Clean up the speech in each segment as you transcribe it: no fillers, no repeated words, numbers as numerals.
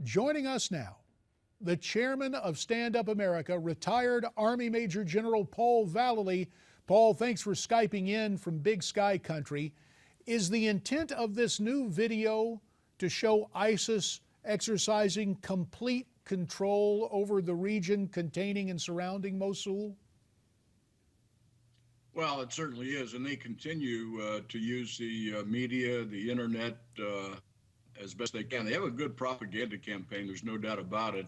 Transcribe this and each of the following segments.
Joining us now, the chairman of Stand Up America, retired Army Major General Paul Vallely. Paul, thanks for Skyping in from Big Sky Country. Is the intent of this new video to show ISIS exercising complete control over the region containing and surrounding Mosul? Well, it certainly is, and they continue to use the media, the internet, as best they can. They have a good propaganda campaign. There's no doubt about it,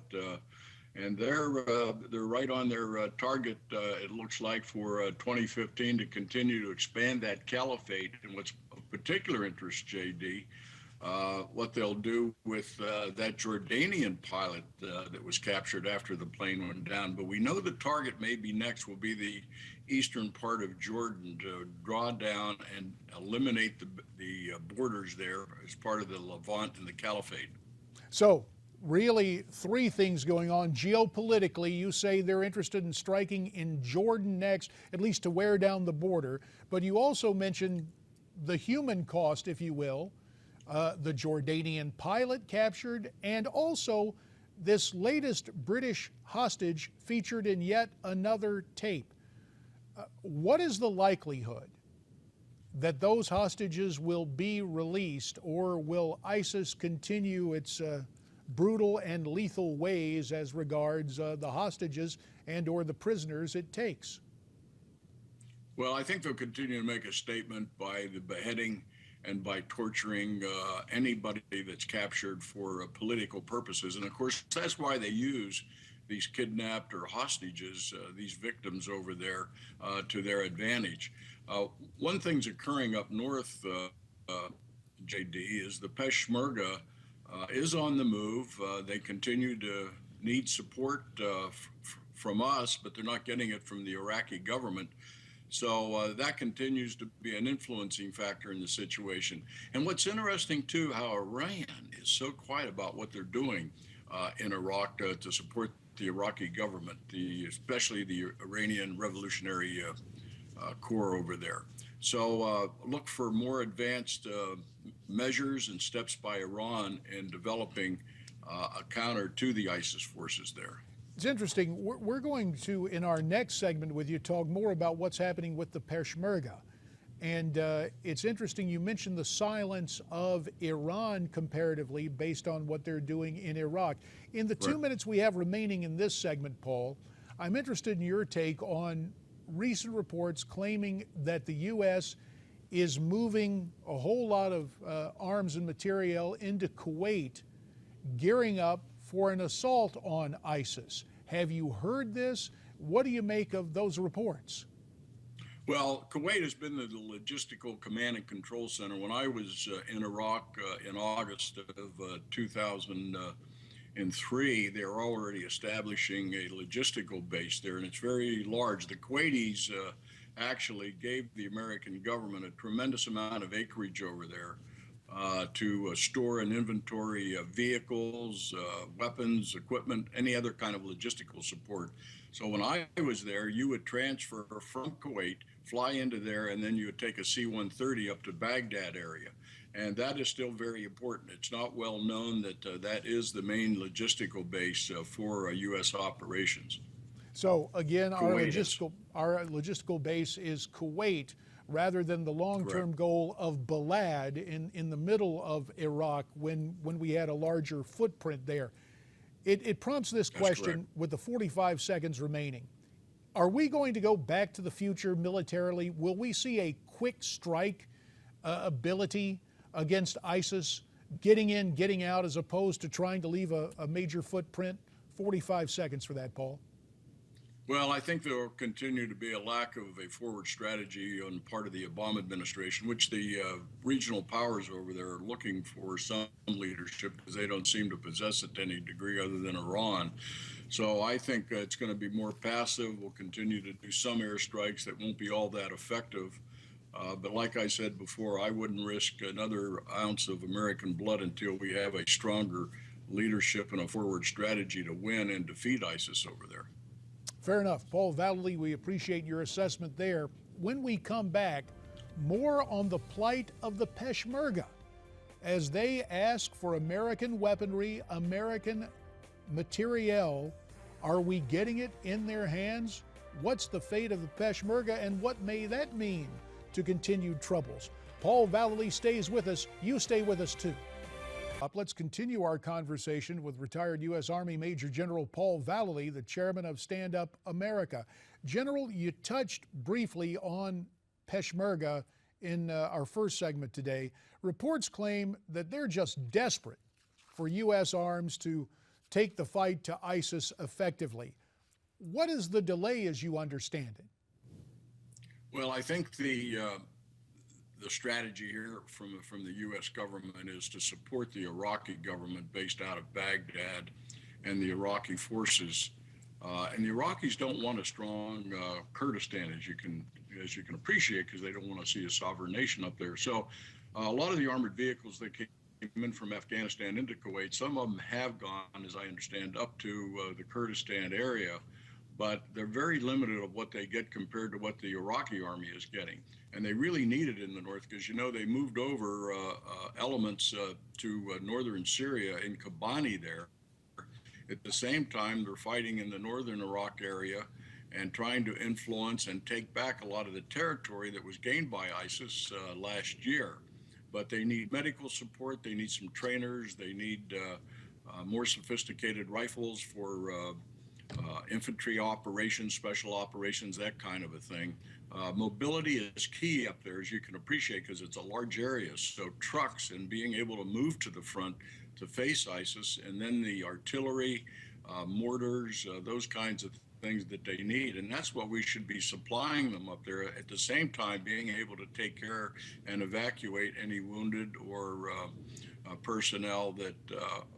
and they're right on their target. It looks like for 2015 to continue to expand that caliphate. And what's of particular interest, JD, what they'll do with that Jordanian pilot that was captured after the plane went down. But we know the target maybe next will be the eastern part of Jordan to draw down and eliminate the borders there as part of the Levant and the Caliphate. So really three things going on. Geopolitically, you say they're interested in striking in Jordan next, at least to wear down the border. But you also mentioned the human cost, if you will, the Jordanian pilot captured, and also this latest British hostage featured in yet another tape. What is the likelihood that those hostages will be released, or will ISIS continue its brutal and lethal ways as regards the hostages and or the prisoners it takes? Well, I think they'll continue to make a statement by the beheading and by torturing anybody that's captured for political purposes. And of course, that's why they use these kidnapped or hostages, these victims over there, to their advantage. One thing's occurring up north, JD, is the Peshmerga is on the move. They continue to need support from us, but they're not getting it from the Iraqi government. So that continues to be an influencing factor in the situation. And what's interesting, too, how Iran is so quiet about what they're doing in Iraq to support the Iraqi government, especially the Iranian Revolutionary Corps over there. So look for more advanced measures and steps by Iran in developing a counter to the ISIS forces there. It's interesting. We're going to, in our next segment with you, talk more about what's happening with the Peshmerga. And it's interesting, you mentioned the silence of Iran comparatively based on what they're doing in Iraq. In the 2 minutes we have remaining in this segment, Paul, I'm interested in your take on recent reports claiming that the U.S. is moving a whole lot of arms and material into Kuwait, gearing up for an assault on ISIS. Have you heard this? What do you make of those reports? Well, Kuwait has been the logistical command and control center. When I was in Iraq in August of 2003, they were already establishing a logistical base there, and it's very large. The Kuwaitis actually gave the American government a tremendous amount of acreage over there to store and inventory vehicles, weapons, equipment, any other kind of logistical support. So when I was there, you would transfer from Kuwait, fly into there, and then you would take a C-130 up to Baghdad area. And that is still very important. It's not well known that that is the main logistical base for U.S. operations. So again, our logistical base is Kuwait, rather than the long-term goal of Balad in the middle of Iraq when we had a larger footprint there. It prompts this question with the 45 seconds remaining. Are we going to go back to the future militarily? Will we see a quick strike ability against ISIS, getting in, getting out, as opposed to trying to leave a major footprint? 45 seconds for that, Paul. Well, I think there will continue to be a lack of a forward strategy on part of the Obama administration, which the regional powers over there are looking for some leadership because they don't seem to possess it to any degree other than Iran. So I think it's going to be more passive. We'll continue to do some airstrikes that won't be all that effective. But like I said before, I wouldn't risk another ounce of American blood until we have a stronger leadership and a forward strategy to win and defeat ISIS over there. Fair enough. Paul Vallely, we appreciate your assessment there. When we come back, more on the plight of the Peshmerga as they ask for American weaponry, American materiel. Are we getting it in their hands? What's the fate of the Peshmerga, and what may that mean to continued troubles? Paul Vallely stays with us. You stay with us too. Let's continue our conversation with retired U.S. Army Major General Paul Vallely, the chairman of Stand Up America. General, you touched briefly on Peshmerga in our first segment today. Reports claim that they're just desperate for U.S. arms to take the fight to ISIS effectively. What is the delay as you understand it? Well, I think the strategy here from the U.S. government is to support the Iraqi government based out of Baghdad and the Iraqi forces. And the Iraqis don't want a strong Kurdistan, as you can appreciate, because they don't want to see a sovereign nation up there. So a lot of the armored vehicles that came in from Afghanistan into Kuwait, some of them have gone, as I understand, up to the Kurdistan area, but they're very limited of what they get compared to what the Iraqi army is getting. And they really need it in the north because, you know, they moved over elements to northern Syria in Kobani there. At the same time, they're fighting in the northern Iraq area and trying to influence and take back a lot of the territory that was gained by ISIS last year. But they need medical support, they need some trainers, they need more sophisticated rifles for infantry operations, special operations, that kind of a thing. Mobility is key up there, as you can appreciate, because it's a large area. So trucks and being able to move to the front to face ISIS, and then the artillery, mortars, those kinds of things that they need. And that's what we should be supplying them up there. At the same time, being able to take care and evacuate any wounded or personnel that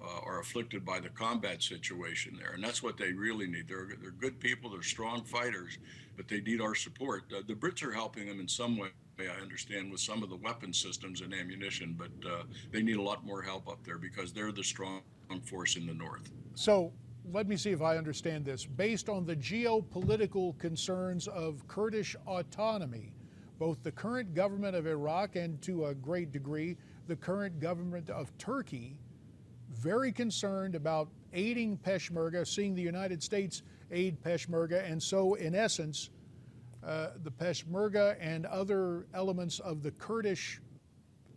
are afflicted by the combat situation there. And that's what they really need. They're good people, they're strong fighters, but they need our support. The Brits are helping them in some way, I understand, with some of the weapon systems and ammunition, but they need a lot more help up there because they're the strong force in the north. So let me see if I understand this. Based on the geopolitical concerns of Kurdish autonomy, both the current government of Iraq and, to a great degree, the current government of Turkey, very concerned about aiding Peshmerga, seeing the United States aid Peshmerga, and so in essence, the Peshmerga and other elements of the Kurdish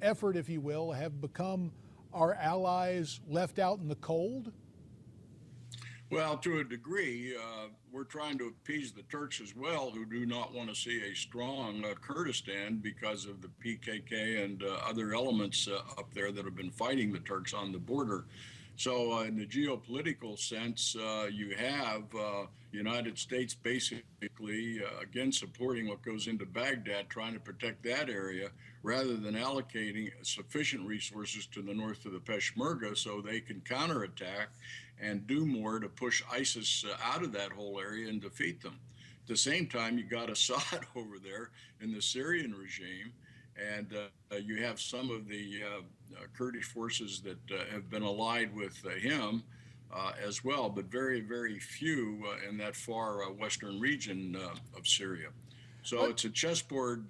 effort, if you will, have become our allies left out in the cold? Well, to a degree, we're trying to appease the Turks as well, who do not want to see a strong Kurdistan because of the PKK and other elements up there that have been fighting the Turks on the border. So in the geopolitical sense, you have the United States basically, again, supporting what goes into Baghdad, trying to protect that area, rather than allocating sufficient resources to the north of the Peshmerga so they can counterattack and do more to push ISIS out of that whole area and defeat them. At the same time, you got Assad over there in the Syrian regime, and you have some of the Kurdish forces that have been allied with him as well, but very, very few in that far western region of Syria. So it's a chessboard,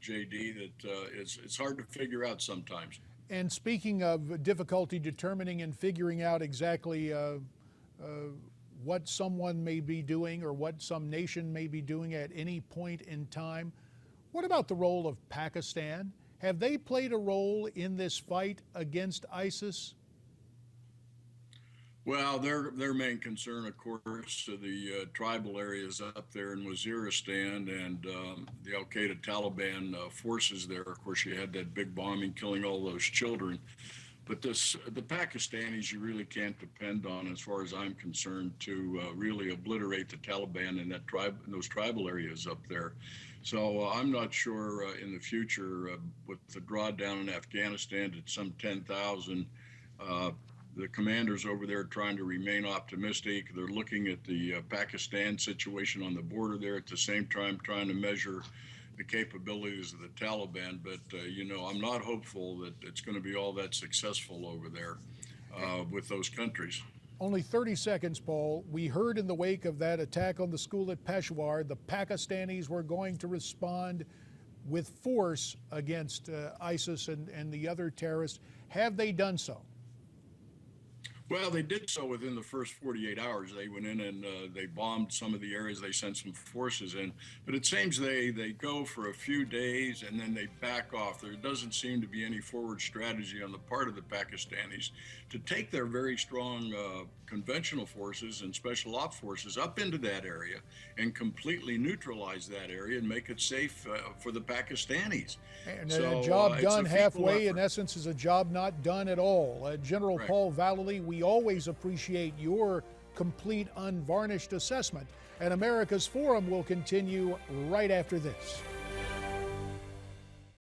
JD, that it's hard to figure out sometimes. And speaking of difficulty determining and figuring out exactly what someone may be doing or what some nation may be doing at any point in time, what about the role of Pakistan? Have they played a role in this fight against ISIS? Well, their main concern, of course, are the tribal areas up there in Waziristan and the Al-Qaeda Taliban forces there. Of course, you had that big bombing killing all those children. But the Pakistanis you really can't depend on, as far as I'm concerned, to really obliterate the Taliban in those tribal areas up there. So I'm not sure in the future with the drawdown in Afghanistan at some 10,000, the commanders over there are trying to remain optimistic. They're looking at the Pakistan situation on the border there at the same time, trying to measure the capabilities of the Taliban. But, I'm not hopeful that it's going to be all that successful over there with those countries. Only 30 seconds, Paul. We heard in the wake of that attack on the school at Peshawar, the Pakistanis were going to respond with force against ISIS and the other terrorists. Have they done so? Well, they did so within the first 48 hours. They went in and they bombed some of the areas. They sent some forces in. But it seems they go for a few days and then they back off. There doesn't seem to be any forward strategy on the part of the Pakistanis to take their very strong conventional forces and special op forces up into that area and completely neutralize that area and make it safe for the Pakistanis. And So, a job it's done a feeble halfway, in effort. essence, is a job not done at all. General Right. Paul Vallely, we always appreciate your complete, unvarnished assessment. And America's Forum will continue right after this.